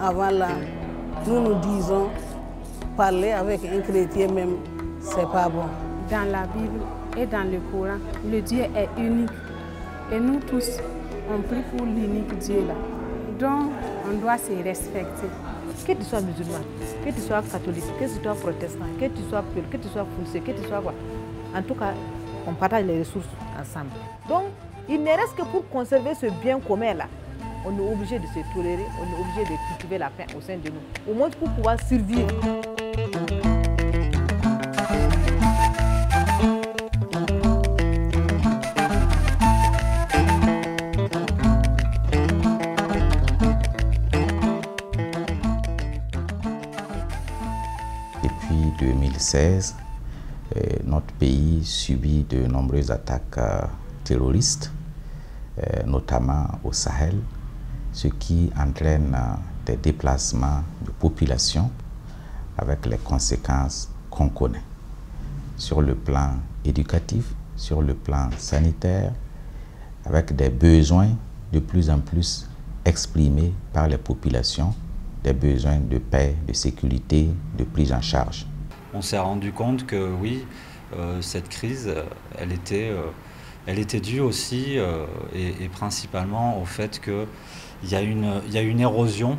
avant là, nous disons, parler avec un chrétien même, c'est pas bon. Dans la Bible et dans le Coran, le Dieu est unique. Et nous tous, on prie pour l'unique Dieu là. Donc, on doit se respecter. Que tu sois musulman, que tu sois catholique, que tu sois protestant, que tu sois pur, que tu sois foncé, que tu sois quoi. En tout cas, on partage les ressources ensemble. Donc, il ne reste que pour conserver ce bien commun là. On est obligé de se tolérer, on est obligé de cultiver la paix au sein de nous. Au moins pour pouvoir survivre. Depuis 2016, notre pays subit de nombreuses attaques terroristes, notamment au Sahel, ce qui entraîne des déplacements de population avec les conséquences qu'on connaît sur le plan éducatif, sur le plan sanitaire, avec des besoins de plus en plus exprimés par les populations, des besoins de paix, de sécurité, de prise en charge. On s'est rendu compte que oui, cette crise, elle était due aussi et principalement au fait qu'il y a une érosion,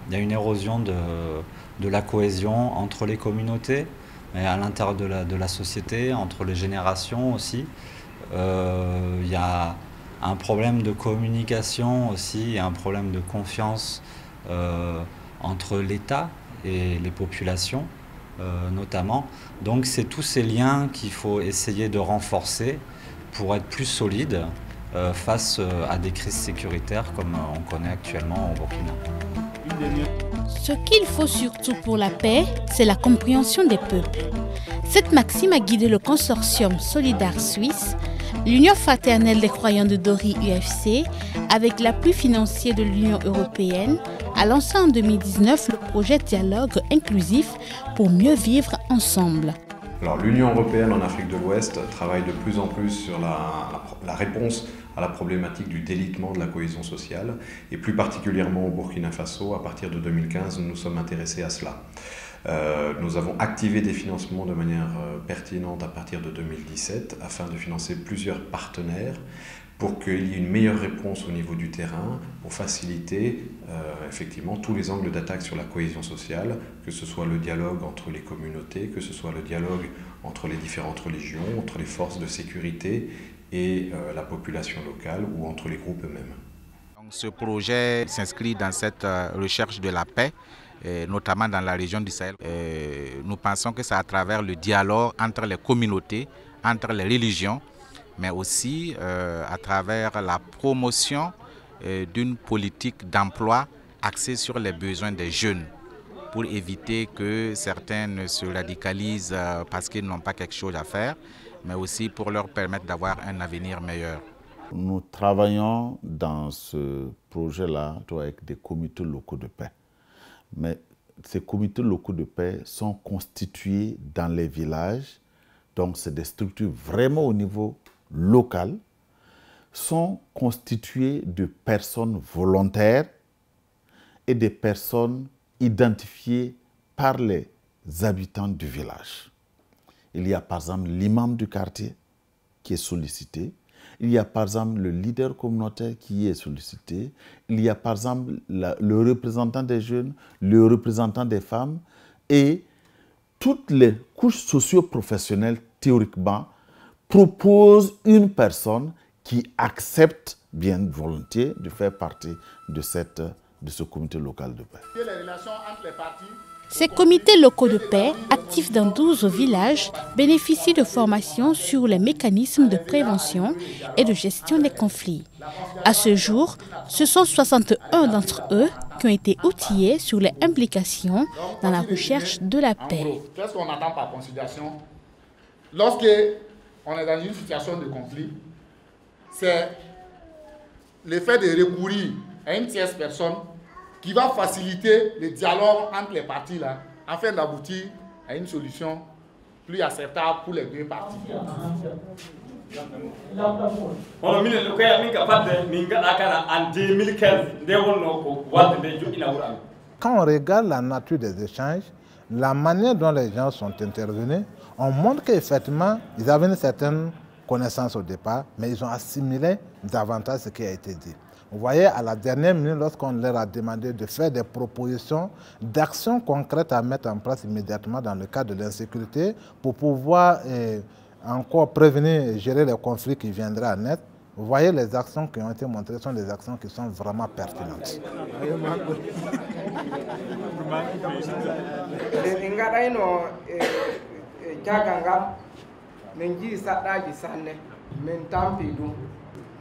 de la cohésion entre les communautés, mais à l'intérieur de la société, entre les générations aussi. Il y a un problème de communication aussi, et un problème de confiance entre l'État et les populations notamment. Donc c'est tous ces liens qu'il faut essayer de renforcer pour être plus solide face à des crises sécuritaires comme on connaît actuellement au Burkina. Ce qu'il faut surtout pour la paix, c'est la compréhension des peuples. Cette maxime a guidé le consortium Solidar Suisse, l'Union fraternelle des croyants de Dori UFC, avec l'appui financier de l'Union européenne, a lancé en 2019 le projet Dialogue inclusif pour mieux vivre ensemble. Alors, l'Union européenne en Afrique de l'Ouest travaille de plus en plus sur la réponse à la problématique du délitement de la cohésion sociale et plus particulièrement au Burkina Faso. À partir de 2015, nous nous sommes intéressés à cela. Nous avons activé des financements de manière pertinente à partir de 2017 afin de financer plusieurs partenaires pour qu'il y ait une meilleure réponse au niveau du terrain, pour faciliter effectivement tous les angles d'attaque sur la cohésion sociale, que ce soit le dialogue entre les communautés, que ce soit le dialogue entre les différentes religions, entre les forces de sécurité et la population locale ou entre les groupes eux-mêmes. Ce projet s'inscrit dans cette recherche de la paix, notamment dans la région du Sahel. Nous pensons que c'est à travers le dialogue entre les communautés, entre les religions, mais aussi à travers la promotion d'une politique d'emploi axée sur les besoins des jeunes, pour éviter que certains ne se radicalisent parce qu'ils n'ont pas quelque chose à faire, mais aussi pour leur permettre d'avoir un avenir meilleur. Nous travaillons dans ce projet-là avec des comités locaux de paix. Mais ces comités locaux de paix sont constitués dans les villages, donc c'est des structures vraiment au niveau local, sont constitués de personnes volontaires et des personnes identifiées par les habitants du village. Il y a par exemple l'imam du quartier qui est sollicité, il y a par exemple le leader communautaire qui est sollicité, il y a par exemple le représentant des jeunes, le représentant des femmes et toutes les couches socio-professionnelles théoriquement proposent une personne qui accepte bien volontiers de faire partie de ce comité local de paix. Ces comités locaux de paix, actifs dans 12 villages, bénéficient de formations sur les mécanismes de prévention et de gestion des conflits. À ce jour, ce sont 61 d'entre eux qui ont été outillés sur les implications dans la recherche de la paix. Qu'est-ce qu'on attend par considération? Lorsque on est dans une situation de conflit, c'est le fait de recourir à une tierce personne qui va faciliter le dialogue entre les parties là, afin d'aboutir à une solution plus acceptable pour les deux parties. On mis le cas en 2015 de Quand on regarde la nature des échanges, la manière dont les gens sont intervenus, on montre qu'effectivement, ils avaient une certaine connaissance au départ, mais ils ont assimilé davantage ce qui a été dit. Vous voyez, à la dernière minute, lorsqu'on leur a demandé de faire des propositions d'actions concrètes à mettre en place immédiatement dans le cadre de l'insécurité pour pouvoir encore prévenir et gérer les conflits qui viendraient à naître, vous voyez, les actions qui ont été montrées sont des actions qui sont vraiment pertinentes.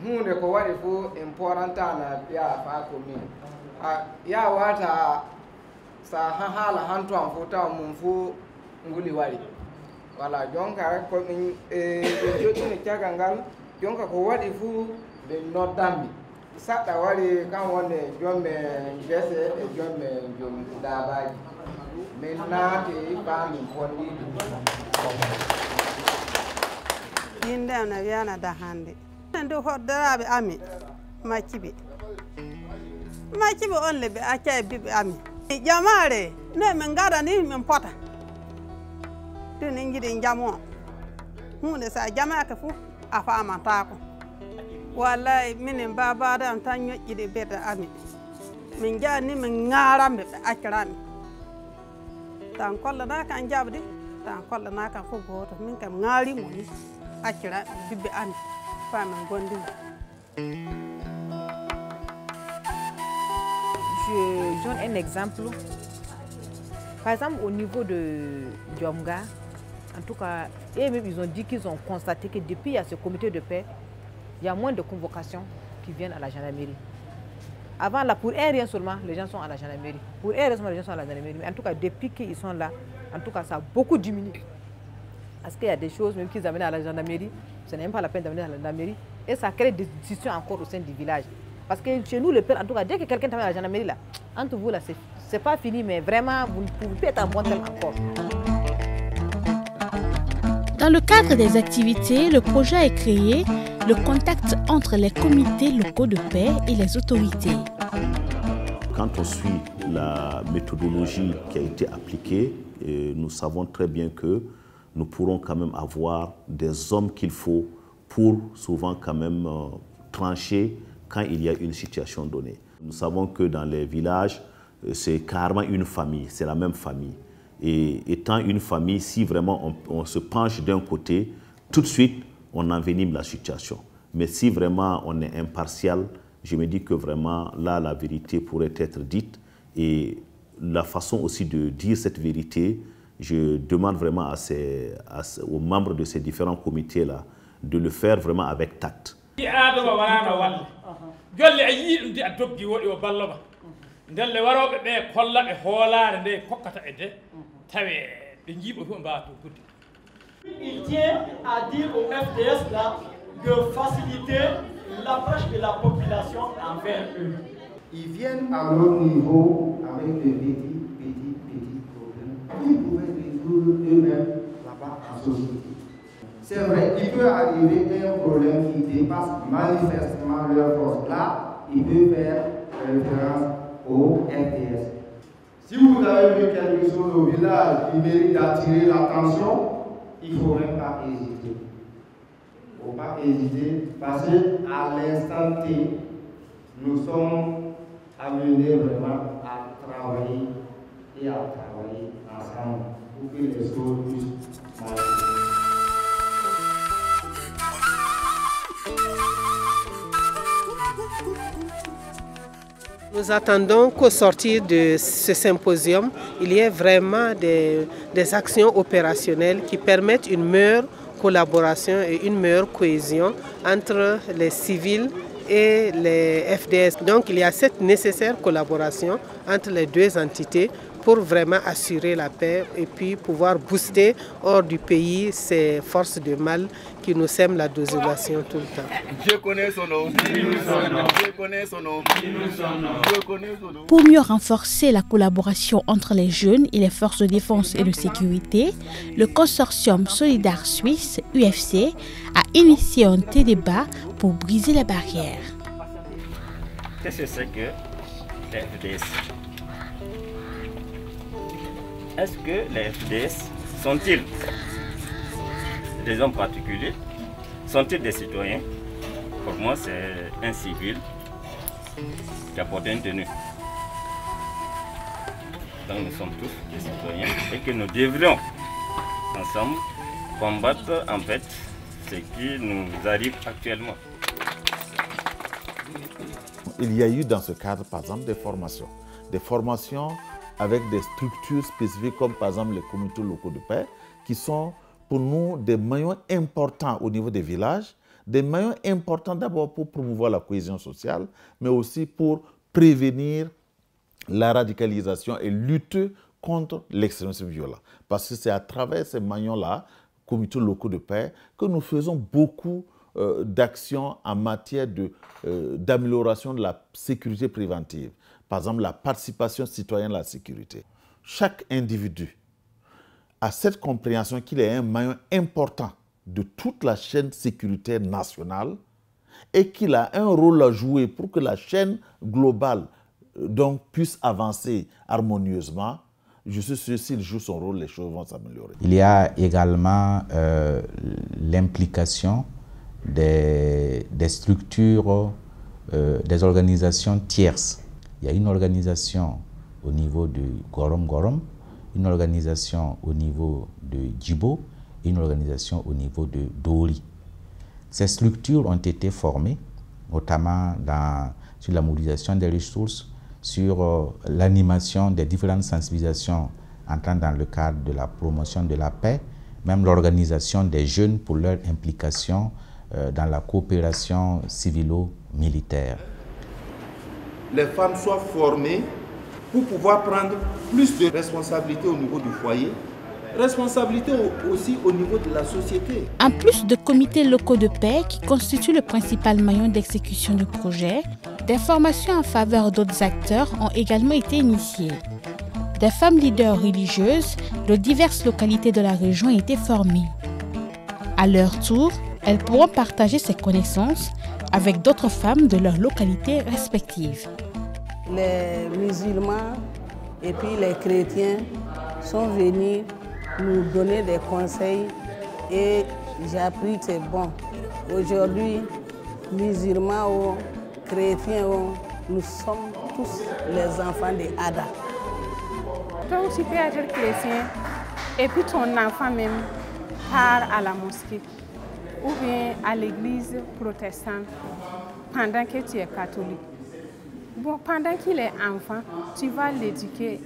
hunde ko waɗi fof importana ɓiya fa commune ya wata sa haala hanto am fof taw mum fof nguli waɗi voilà jonka komin ɓe joɗɗini caggal ngal jonka ko waɗi fof ɓe noddanmi saɗɗa waɗi kam wonde jomme gese e jomme jom dabaji min naati famin ponɗiɗi yinde na wiyana da hande ndu hoddaraɓe ami macciɓe on le ɓe acca e biɓe ami jamare ne min gadani min pota tun en jiiɗi jamu o hunde sa jamake foof a famatako wallahi minen babade am tan ñoƴƴiɗe bedda ami min jani min garamɓe ɓe accirami tan kollanaka an jabde tan kollanaka fof goto min kam garimo ni acciraɓe bibɓe ami. Je donne un exemple. Par exemple, au niveau de Djomga, en tout cas, eux-mêmes, ils ont dit qu'ils ont constaté que depuis il y a ce comité de paix, il y a moins de convocations qui viennent à la gendarmerie. Avant, là, pour un rien seulement, les gens sont à la gendarmerie. Pour un rien seulement, les gens sont à la gendarmerie. Mais en tout cas, depuis qu'ils sont là, en tout cas, ça a beaucoup diminué. Parce qu'il y a des choses même qu'ils amènent à la gendarmerie, ce n'est même pas la peine d'amener à la gendarmerie. Et ça crée des discussions encore au sein du village. Parce que chez nous, le père, en tout cas, dès que quelqu'un t'amène à la gendarmerie, là, entre vous, là, c'est pas fini, mais vraiment, vous ne pouvez plus être en bon terme encore. Dans le cadre des activités, le projet a créé le contact entre les comités locaux de paix et les autorités. Quand on suit la méthodologie qui a été appliquée, nous savons très bien que nous pourrons quand même avoir des hommes qu'il faut pour souvent quand même trancher quand il y a une situation donnée. Nous savons que dans les villages, c'est carrément une famille, c'est la même famille. Et étant une famille, si vraiment on se penche d'un côté, tout de suite, on envenime la situation. Mais si vraiment on est impartial, je me dis que vraiment, là, la vérité pourrait être dite. Et la façon aussi de dire cette vérité, je demande vraiment aux membres de ces différents comités-là de le faire vraiment avec tact. Il tient à dire au FDS là de faciliter l'approche de la population envers eux. Ils viennent à leur niveau avec des petits problèmes. Ils pouvaient résoudre eux-mêmes là-bas en société. C'est vrai, il peut arriver un problème qui dépasse manifestement leur force. Là, il peut faire référence au FDS. Si vous avez vu quelque chose au village qui mérite d'attirer l'attention, il ne faut même pas hésiter. Il ne faut pas hésiter parce qu'à l'instant T, nous sommes amenés vraiment à travailler et à travailler ensemble pour que les choses puissent marcher. Nous attendons qu'au sortir de ce symposium, il y ait vraiment des actions opérationnelles qui permettent une meilleure collaboration et une meilleure cohésion entre les civils et les FDS. Donc il y a cette nécessaire collaboration entre les deux entités pour vraiment assurer la paix et puis pouvoir booster hors du pays ces forces de mal qui nous sèment la désolation tout le temps. Je connais son nom. Je connais son nom. Je connais son nom. Pour mieux renforcer la collaboration entre les jeunes et les forces de défense et de sécurité, le consortium Solidaire Suisse, UFC, a initié un débat pour briser les barrières. Qu'est-ce que c'est que les FDS? est-ce que les FDS sont-ils des hommes particuliers? Sont-ils des citoyens? Pour moi, c'est un civil qui apporte une tenue. Donc nous sommes tous des citoyens et que nous devrions ensemble combattre en fait ce qui nous arrive actuellement. Il y a eu dans ce cadre, par exemple, des formations avec des structures spécifiques comme par exemple les comités locaux de paix, qui sont pour nous des maillons importants au niveau des villages, des maillons importants d'abord pour promouvoir la cohésion sociale, mais aussi pour prévenir la radicalisation et lutter contre l'extrémisme violent. Parce que c'est à travers ces maillons-là, comités locaux de paix, que nous faisons beaucoup d'actions en matière d'amélioration de la sécurité préventive. Par exemple, la participation citoyenne à la sécurité. Chaque individu a cette compréhension qu'il est un maillon important de toute la chaîne sécuritaire nationale et qu'il a un rôle à jouer pour que la chaîne globale donc, puisse avancer harmonieusement. Je suis sûr que s'il joue son rôle, les choses vont s'améliorer. Il y a également l'implication des structures, des organisations tierces. Il y a une organisation au niveau de Gorom Gorom, une organisation au niveau de Djibo et une organisation au niveau de Dori. Ces structures ont été formées, notamment sur la mobilisation des ressources, sur l'animation des différentes sensibilisations entrant dans le cadre de la promotion de la paix, même l'organisation des jeunes pour leur implication dans la coopération civilo-militaire. Les femmes soient formées pour pouvoir prendre plus de responsabilités au niveau du foyer, responsabilité aussi au niveau de la société. En plus de comités locaux de paix qui constituent le principal maillon d'exécution du projet, des formations en faveur d'autres acteurs ont également été initiées. Des femmes leaders religieuses de diverses localités de la région ont été formées. À leur tour, elles pourront partager ces connaissances avec d'autres femmes de leurs localités respectives. Les musulmans et puis les chrétiens sont venus nous donner des conseils et j'ai appris que c'est bon. Aujourd'hui, musulmans ou chrétiens, nous sommes tous les enfants de Ada. Donc tu peux être chrétien et puis ton enfant même part à la mosquée ou bien à l'église protestante pendant que tu es catholique. Bon, pendant qu'il est enfant, tu vas l'éduquer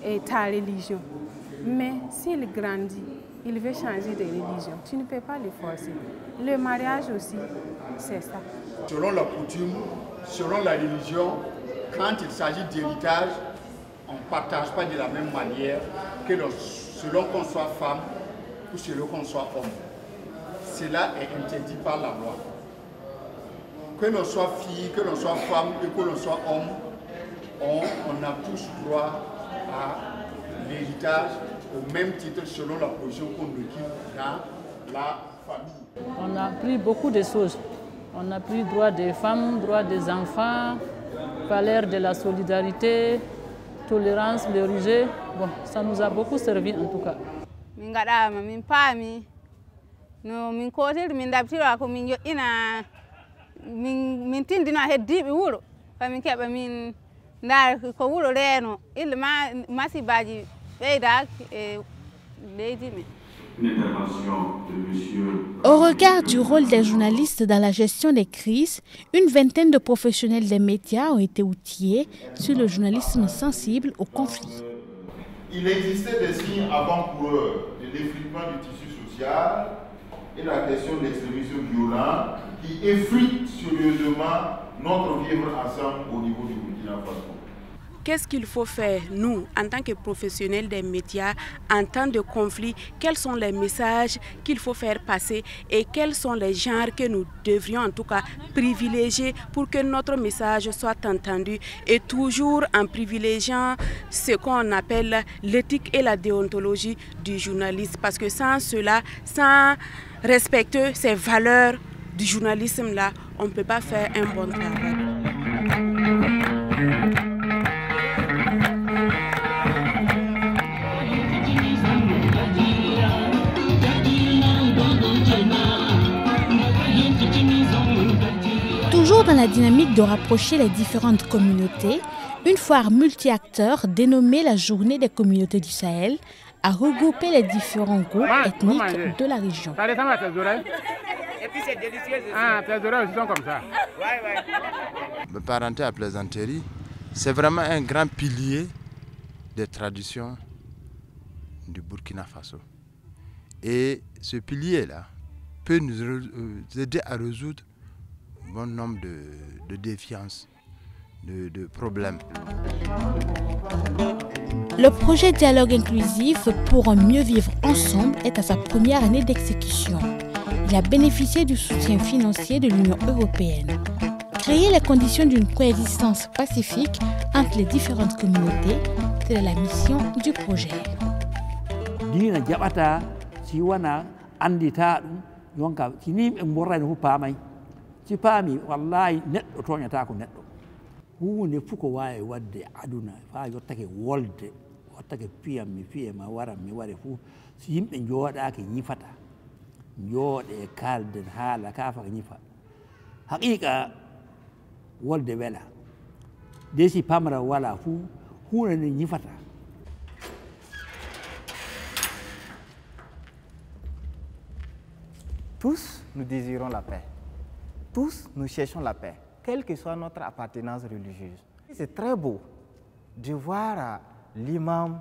et ta religion. Mais s'il grandit, il veut changer de religion. Tu ne peux pas le forcer. Le mariage aussi, c'est ça. Selon la coutume, selon la religion, quand il s'agit d'héritage, on ne partage pas de la même manière que selon qu'on soit femme ou selon qu'on soit homme. Cela est interdit par la loi. Que l'on soit fille, que l'on soit femme et que l'on soit homme, on a tous droit à l'héritage au même titre selon la position qu'on occupe dans la famille. On a appris beaucoup de choses. On a pris droit des femmes, droit des enfants, valeur de la solidarité, tolérance, le rejet. Bon, ça nous a beaucoup servi en tout cas. min tindino heddiɓe wuuro kamin keɓa min ndaara ko wuuro reeno illa masibaji ɓeydaki e leydi men. Au regard du rôle des journalistes dans la gestion des crises, une vingtaine de professionnels des médias ont été outillés sur le journalisme sensible au conflit. Il existait des signes avant-coureurs de l'effritement du tissu social et la question de l'extrémisme violent qui effrite sérieusement notre vivre ensemble au niveau du Burkina Faso. Qu'est-ce qu'il faut faire, nous, en tant que professionnels des médias, en temps de conflit? Quels sont les messages qu'il faut faire passer et quels sont les genres que nous devrions en tout cas privilégier pour que notre message soit entendu et toujours en privilégiant ce qu'on appelle l'éthique et la déontologie du journaliste. Parce que sans cela, sans respecter ces valeurs du journalisme-là, on ne peut pas faire un bon travail. la dynamique de rapprocher les différentes communautés, une foire multi-acteurs dénommée la Journée des communautés du Sahel a regroupé les différents groupes ethniques de la région. Et puis c'est délicieux. Ah, tes oreilles sont comme ça. Me parenter à plaisanterie, c'est vraiment un grand pilier des traditions du Burkina Faso. Et ce pilier-là peut nous aider à résoudre un bon nombre de défiances, de problèmes. Le projet Dialogue inclusif pour un mieux vivre ensemble est à sa première année d'exécution. Il a bénéficié du soutien financier de l'Union européenne. Créer les conditions d'une coexistence pacifique entre les différentes communautés, c'est la mission du projet. hunde fu ko wawi wadde aduna fa yottake wolde wattake piyam mi piyema waram mi wari fu so yimɓe jooɗake ñifata jooɗe kalden haala ka faka ñifa haqiqa wolde wela desi pamara wala fu hunde nde ñifata. Tous nous désirons la paix. Tous nous cherchons la paix, quelle que soit notre appartenance religieuse. C'est très beau de voir l'imam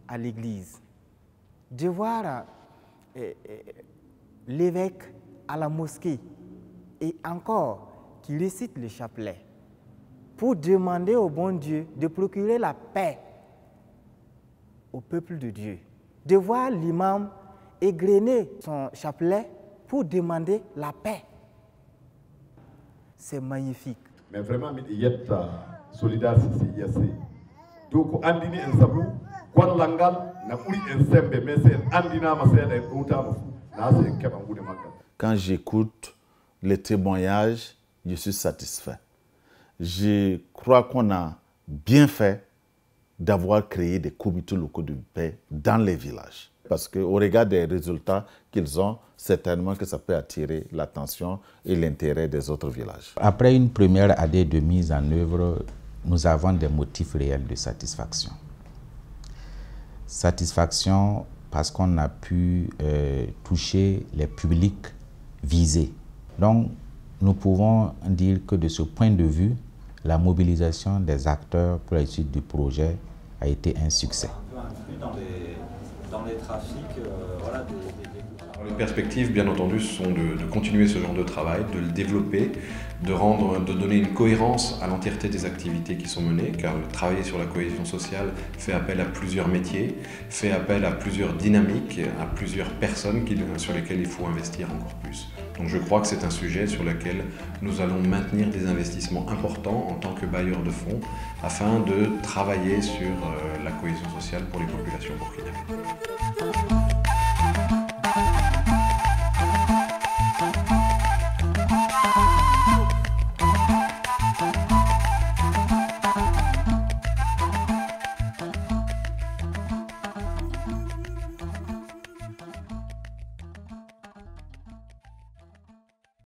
à l'église, de voir l'évêque à la mosquée et encore qui récite le chapelet pour demander au bon Dieu de procurer la paix au peuple de Dieu. De voir l'imam égrener son chapelet pour demander la paix. C'est magnifique. Mais vraiment, il y a solidarité. Donc, andini en sabu, kon langal na uri en sembe, mais c'est andina ma c'est en outamo. Na c'est en kebangude magal. Quand j'écoute les témoignages, je suis satisfait. Je crois qu'on a bien fait d'avoir créé des comités locaux de paix dans les villages. Parce qu'au regard des résultats qu'ils ont, certainement que ça peut attirer l'attention et l'intérêt des autres villages. Après une première année de mise en œuvre, nous avons des motifs réels de satisfaction. Satisfaction parce qu'on a pu toucher les publics visés. Donc, nous pouvons dire que de ce point de vue, la mobilisation des acteurs pour la suite du projet a été un succès. Dans les trafics, voilà, Les perspectives, bien entendu, sont de continuer ce genre de travail, de le développer, de donner une cohérence à l'entièreté des activités qui sont menées, car travailler sur la cohésion sociale fait appel à plusieurs métiers, fait appel à plusieurs dynamiques, à plusieurs personnes sur lesquelles il faut investir encore plus. Donc je crois que c'est un sujet sur lequel nous allons maintenir des investissements importants en tant que bailleurs de fonds afin de travailler sur la cohésion sociale pour les populations burkinabées.